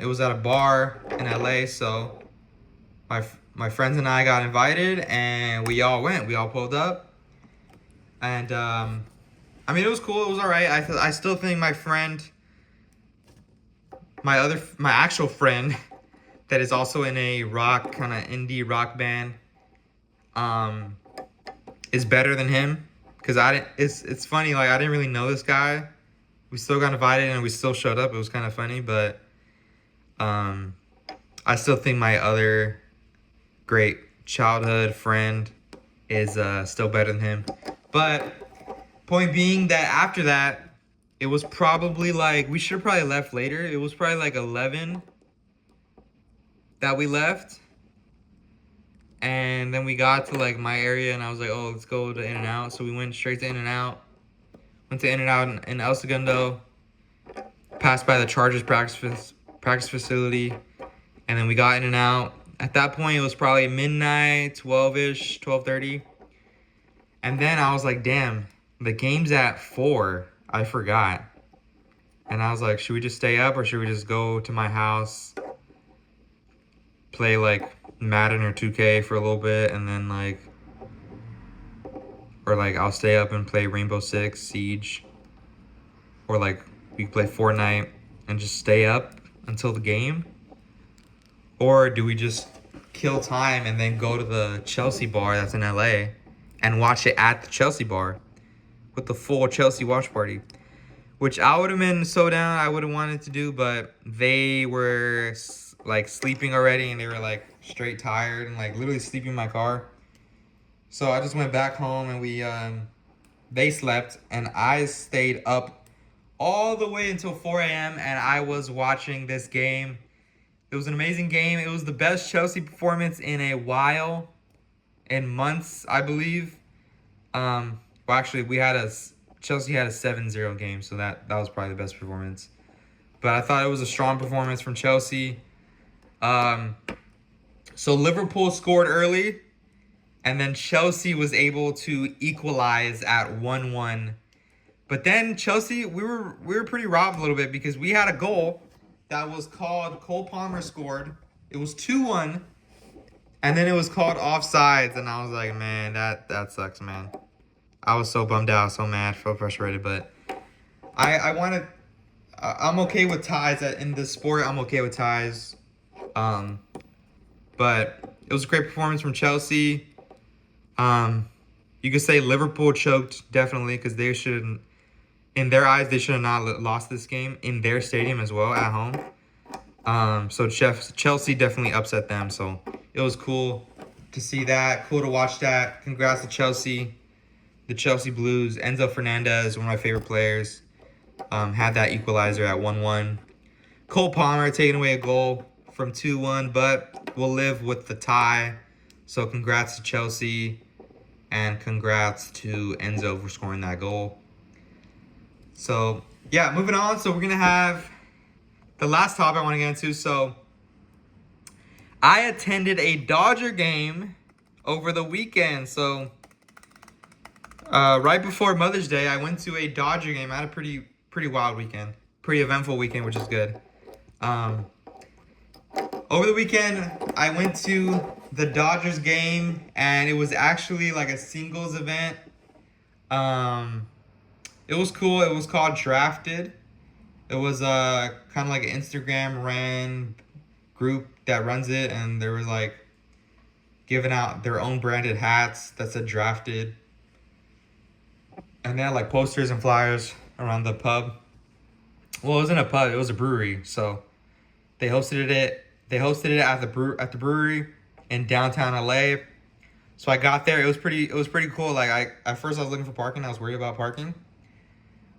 it was at a bar in LA. So my friends and I got invited, and we all went. We all pulled up, and I mean, it was cool. It was all right. I still think my actual friend that is also in a rock kind of indie rock band is better than him, because it's funny, like I didn't really know this guy. We still got invited and we still showed up. It was kind of funny, but I still think my other great childhood friend is still better than him. But point being that after that, it was probably like, we should have probably left later. It was probably like 11 that we left. And then we got to like my area and I was like, oh, let's go to In-N-Out. So we went straight to In-N-Out. Went to In-N-Out in El Segundo. Passed by the Chargers practice facility. And then we got In-N-Out. At that point, it was probably midnight, 12-ish, 12:30. And then I was like, damn, the game's at 4. I forgot. And I was like, should we just stay up or should we just go to my house, play like Madden or 2K for a little bit, and then like, or like I'll stay up and play Rainbow Six Siege, or like we play Fortnite and just stay up until the game? Or do we just kill time and then go to the Chelsea bar that's in LA and watch it at the Chelsea bar with the full Chelsea watch party? Which I would have been so down, I would have wanted to do, but they were like sleeping already and they were like straight tired and like literally sleeping in my car. So I just went back home and they slept and I stayed up all the way until 4 a.m. and I was watching this game. It was an amazing game. It was the best Chelsea performance in a while, in months, I believe. Well, actually, Chelsea had a 7-0 game, so that was probably the best performance. But I thought it was a strong performance from Chelsea. So Liverpool scored early, and then Chelsea was able to equalize at 1-1. But then Chelsea, we were pretty robbed a little bit because we had a goal that was called, Cole Palmer scored. It was 2-1, and then it was called offsides, and I was like, man, that sucks, man. I was so bummed out, so mad, so frustrated, but I'm okay with ties in this sport. I'm okay with ties. But it was a great performance from Chelsea. You could say Liverpool choked, definitely, because they shouldn't, in their eyes, they should have not lost this game in their stadium as well, at home. So Chelsea definitely upset them, so it was cool to see that, cool to watch that. Congrats to Chelsea. The Chelsea Blues. Enzo Fernandez, one of my favorite players, had that equalizer at 1-1. Cole Palmer taking away a goal from 2-1, but we'll live with the tie. So congrats to Chelsea, and congrats to Enzo for scoring that goal. So, yeah, moving on. So we're going to have the last topic I want to get into. So I attended a Dodger game over the weekend. So right before Mother's Day, I went to a Dodger game. I had a pretty wild weekend. Pretty eventful weekend, which is good. Over the weekend, I went to the Dodgers game, and it was actually like a singles event. It was cool. It was called Drafted. It was kind of like an Instagram ran group that runs it, and they were like giving out their own branded hats that said Drafted. And they had like posters and flyers around the pub. Well, it wasn't a pub, it was a brewery. So they hosted it. They hosted it at the brewery in downtown LA. So I got there. It was pretty cool. Like at first I was looking for parking. I was worried about parking.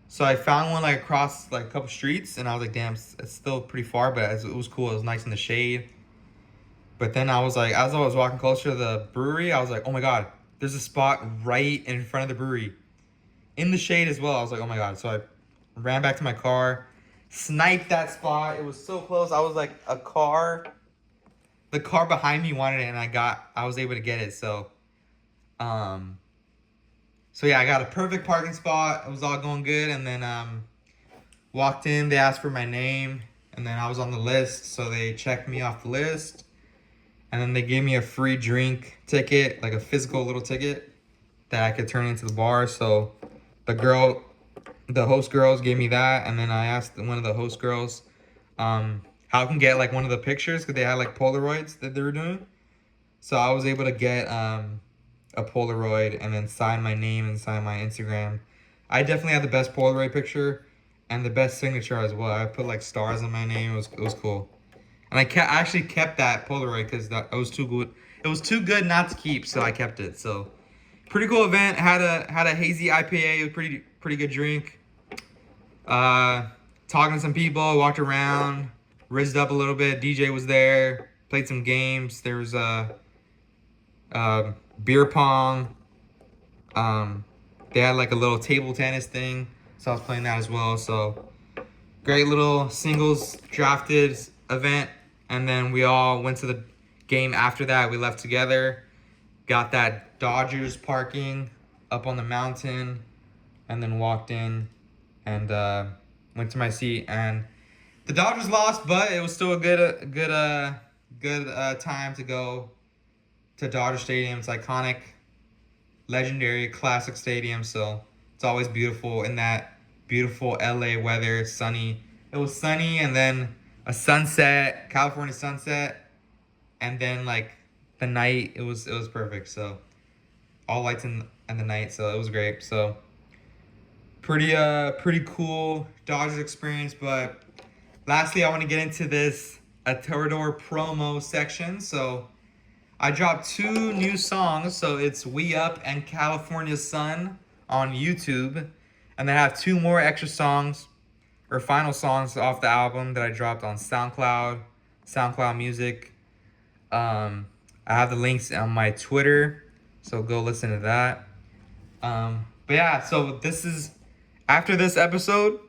So I found one like across like a couple streets, and I was like, damn, it's still pretty far, but it was cool. It was nice in the shade. But then I was like, as I was walking closer to the brewery, I was like, oh my God, there's a spot right in front of the brewery, in the shade as well. I was like, oh my God. So I ran back to my car, sniped that spot. It was so close. I was like, the car behind me wanted it, and I was able to get it. So yeah, I got a perfect parking spot. It was all going good, and then walked in. They asked for my name, and then I was on the list, so they checked me off the list, and then they gave me a free drink ticket, like a physical little ticket that I could turn into the bar. So the host girls gave me that, and then I asked one of the host girls how I can get like one of the pictures, because they had like Polaroids that they were doing. So I was able to get a Polaroid and then sign my name and sign my Instagram. I definitely had the best Polaroid picture and the best signature as well. I put like stars on my name. It was cool. And I actually kept that Polaroid because it was too good. It was too good not to keep, so I kept it. So pretty cool event. Had a hazy IPA. It was pretty good drink. Talking to some people, walked around, rizzed up a little bit. DJ was there, Played some games. There was beer pong. They had like a little table tennis thing, so I was playing that as well. So great little singles drafted event, and then we all went to the game after that. We left together, got that Dodgers parking up on the mountain, and then walked in and went to my seat. And the Dodgers lost, but it was still a good time to go to Dodger Stadium. It's iconic, legendary, classic stadium. So it's always beautiful in that beautiful LA weather, sunny. It was sunny, and then a sunset, California sunset, and then like the night. It was perfect. So all lights in the night. So it was great. So pretty cool Dodgers experience. But lastly, I want to get into this a Torador promo section. So I dropped 2 new songs. So it's We Up and California Sun on YouTube. And then I have 2 more extra songs or final songs off the album that I dropped on SoundCloud Music. I have the links on my Twitter, so go listen to that. But yeah, so this is after this episode,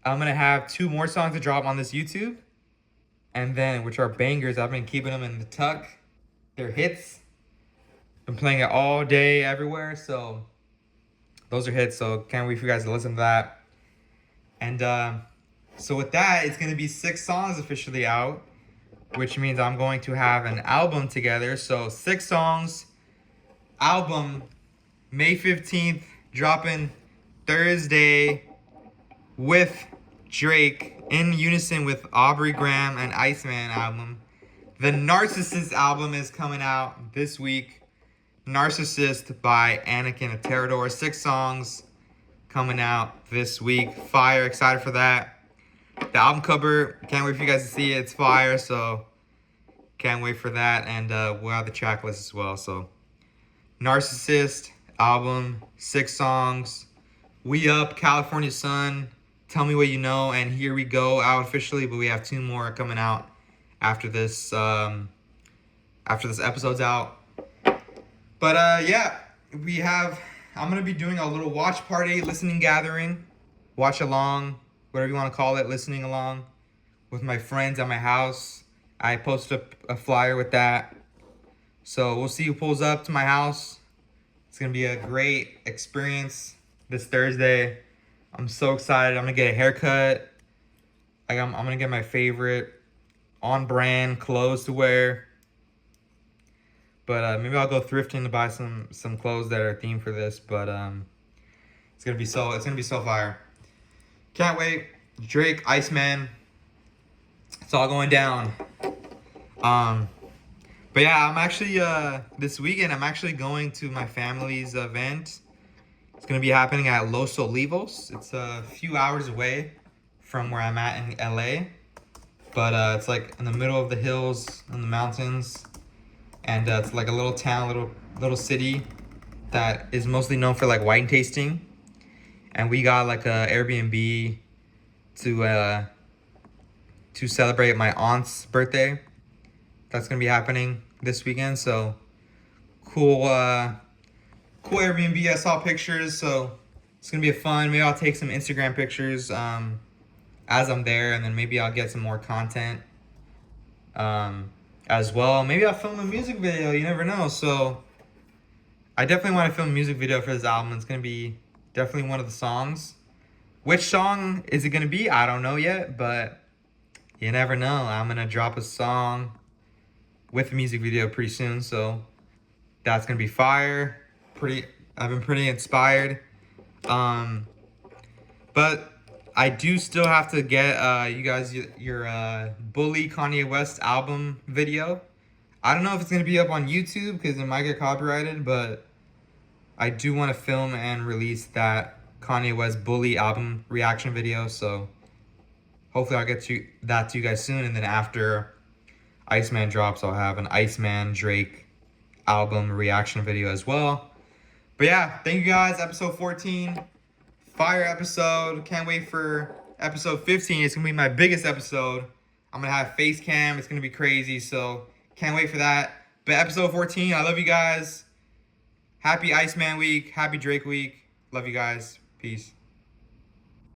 I'm gonna have 2 more songs to drop on this YouTube, and then which are bangers. I've been keeping them in the tuck. They're hits. Been playing it all day, everywhere. So those are hits. So can't wait for you guys to listen to that. And so with that, it's gonna be 6 songs officially out, which means I'm going to have an album together. So 6 songs, album, May 15th, dropping Thursday with Drake in unison with Aubrey Graham and Iceman album. The Narcissist album is coming out this week. Narcissist by Anakin and Terador. 6 songs coming out this week. Fire, excited for that. The album cover, can't wait for you guys to see it. It's fire, so can't wait for that. And we'll have the track list as well. So Narcissist album, 6 songs. We Up, California Sun, Tell Me What You Know, and Here We Go out officially, but we have 2 more coming out after this episode's out. But yeah, I'm gonna be doing a little watch party, listening gathering, watch along, whatever you want to call it, listening along with my friends at my house. I posted a flyer with that. So we'll see who pulls up to my house. It's gonna be a great experience this Thursday. I'm so excited. I'm gonna get a haircut. I'm gonna get my favorite on-brand clothes to wear. But maybe I'll go thrifting to buy some clothes that are themed for this. But it's gonna be so fire. Can't wait. Drake, Iceman. It's all going down. But yeah, I'm actually this weekend I'm actually going to my family's event. It's gonna be happening at Los Olivos. It's a few hours away from where I'm at in LA. But it's like in the middle of the hills and the mountains. And it's like a little town, little city that is mostly known for like wine tasting. And we got like a Airbnb to celebrate my aunt's birthday. That's gonna be happening this weekend. So cool Airbnb. I saw pictures, so it's gonna be fun. Maybe I'll take some Instagram pictures as I'm there, and then maybe I'll get some more content as well. Maybe I'll film a music video. You never know. So I definitely want to film a music video for this album. It's gonna be definitely one of the songs. Which song is it gonna be? I don't know yet, but you never know. I'm gonna drop a song with a music video pretty soon, so that's gonna be fire. I've been pretty inspired. But I do still have to get you guys your Bully Kanye West album video. I don't know if it's gonna be up on YouTube because it might get copyrighted, but I do want to film and release that Kanye West Bully album reaction video. So hopefully I'll get that to you guys soon, and then after Iceman drops, I'll have an Iceman Drake album reaction video as well. But yeah, thank you guys. Episode 14, fire episode. Can't wait for episode 15. It's gonna be my biggest episode. I'm gonna have face cam. It's gonna be crazy. So can't wait for that. But episode 14, I love you guys. Happy Iceman week. Happy Drake week. Love you guys. Peace.